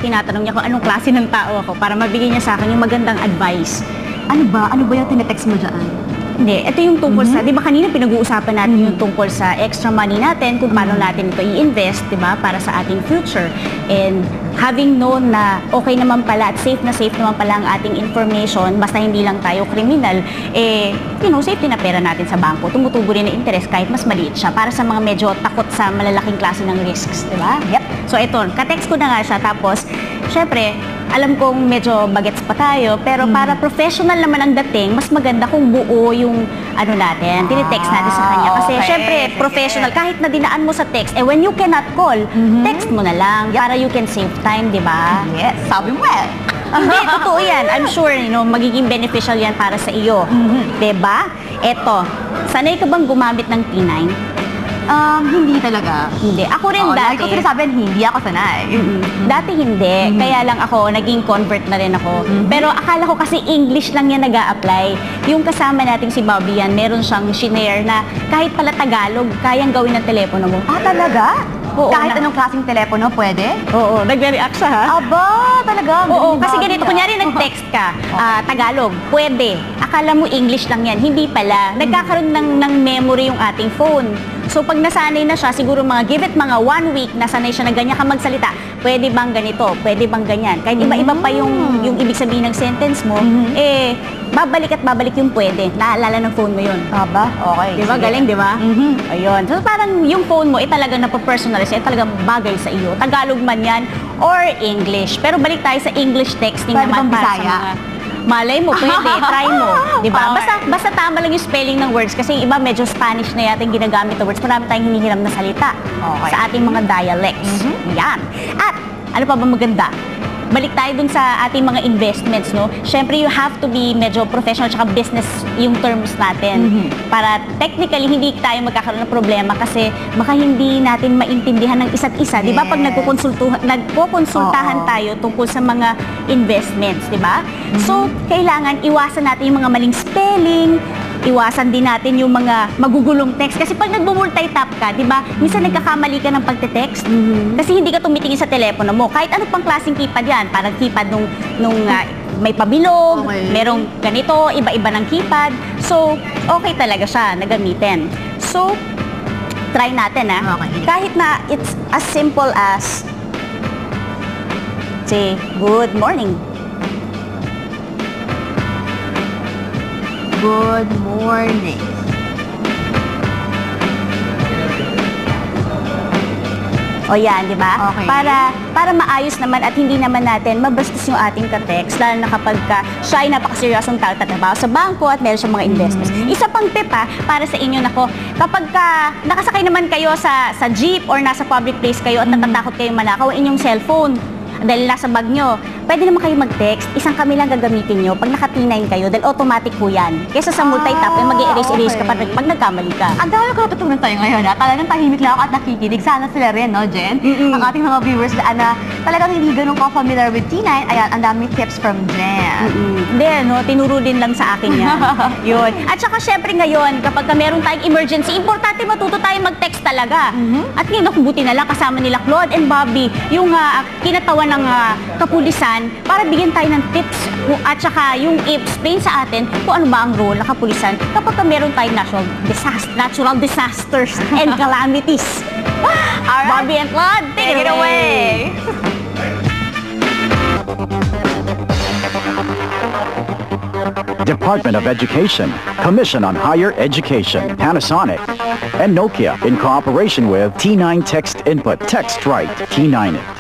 Tinatanong niya kung anong klase ng tao ako para mabigay niya sa akin yung magandang advice. Ano ba? Ano ba yung tinetext mo dyan? Hindi, ito yung tungkol sa, di ba kanina pinag-uusapan natin yung tungkol sa extra money natin, kung paano natin ito i-invest, di ba, para sa ating future. And having known na okay naman pala at safe naman pala ang ating information, basta hindi lang tayo kriminal, safety na pera natin sa bangko, tumutubo rin na interest kahit mas maliit siya, para sa mga medyo takot sa malalaking klase ng risks, di ba? Yep. So ito, ka-text ko na nga siya, tapos, syempre, alam kong medyo bagets pa tayo, pero para professional naman ang dating, mas maganda kung buo yung ano natin, tinitext natin sa kanya. Kasi syempre, professional, kahit na dinaan mo sa text, when you cannot call, text mo na lang para you can save time, di ba? Yes, sabi mo Hindi, totoo yan. I'm sure, magiging beneficial yan para sa iyo. Di ba? Eto, sanay ka bang gumamit ng T9? Hindi talaga. Hindi. Ako rin dati. Lagi ko sinasabi, hindi ako sanay. Dati hindi. Kaya lang ako, naging convert na rin ako. Pero akala ko kasi English lang yan nag-a-apply. Yung kasama nating si Bobby yan, meron siyang shinare na kahit pala Tagalog, kayang gawin ng telepono mo. Ah, talaga? Oo, kahit anong klaseng telepono, pwede? Oo, nagre-react siya, ha? Aba, talaga? Oo, kasi ganito, kunyari nag-text ka, Tagalog, pwede. Akala mo English lang yan. Hindi pala. Nagkakaroon ng memory yung ating phone. So, pag nasanay na siya, siguro give it mga 1 week, nasanay siya na ganyan ka magsalita. Pwede bang ganito? Pwede bang ganyan? Kahit iba-iba pa yung ibig sabihin ng sentence mo, babalik at babalik yung pwede. Naalala ng phone mo yun. Aba, okay. Diba? Galing, diba? Ayun. So, parang yung phone mo, talagang napapersonalize, talagang bagay sa iyo. Tagalog man yan, or English. Pero balik tayo sa English texting naman para sa mga... Malay mo, pwede, try mo. Diba? Basta tama lang yung spelling ng words kasi yung iba medyo Spanish na yata yung ginagamit na words. Marami tayong hinihiram na salita sa ating mga dialects. Yan. At ano pa ba maganda? Balik tayo dun sa ating mga investments, no? Siyempre, you have to be medyo professional tsaka business yung terms natin. Para technically, hindi tayo magkakaroon ng problema kasi baka hindi natin maintindihan ng isa't isa. Di ba? Pag nagkukonsultahan tayo tungkol sa mga investments, di ba? So, kailangan iwasan natin yung mga maling spelling, iwasan din natin yung mga magugulong text. Kasi pag nagbo-multitap ka, di ba, minsan nagkakamali ka ng pagte-text. Kasi hindi ka tumitingin sa telepono mo. Kahit ano pang klaseng keypad yan. Parang keypad nung may pabilog, merong ganito, iba-iba ng keypad. So, okay talaga siya na gamitin. So, try natin, ha? Kahit na it's as simple as say, good morning. Good morning. O yan, di ba? Okay. Para maayos naman at hindi naman natin mabastos yung ating ka-text, lalo na kapag siya ay napakaseryosong tao tatrabaho sa bangko at meron siyang mga investments. Isa pang tip, para sa inyo, kapag nakasakay naman kayo sa jeep or nasa public place kayo at natatakot kayo manakaw ang inyong cellphone, dahil nasa bag nyo, pwede naman kayo mag-text, isang kami lang gagamitin nyo pag naka-T9 kayo, dahil automatic po yan. Kesa sa multitap, mag-erase-erase ka pag nagkamali ka. Ang dami ko natutunan tayo ngayon, talagang tahimik lang ako at nakikinig. Sana sila rin, no, Jen? Ang ating mga viewers na talagang hindi ganun ko familiar with T9, ayan, ang daming tips from Jen. Hindi, tinuro din lang sa akin yan. Yun. At saka syempre ngayon, kapag meron tayong emergency, importante matuto tayo mag-text talaga. At ngayon, buti na lang kasama nila Claude and Bobby, yung kinatawan ng kapulisan para bigyan tayo ng tips at saka yung explain sa atin kung ano ba ang role ng kapulisan kapag meron tayong natural disasters and calamities. Alright. Bobby and Claude, take it away! Department of Education, Commission on Higher Education, Panasonic, and Nokia in cooperation with T9 Text Input. Text right, T9 it.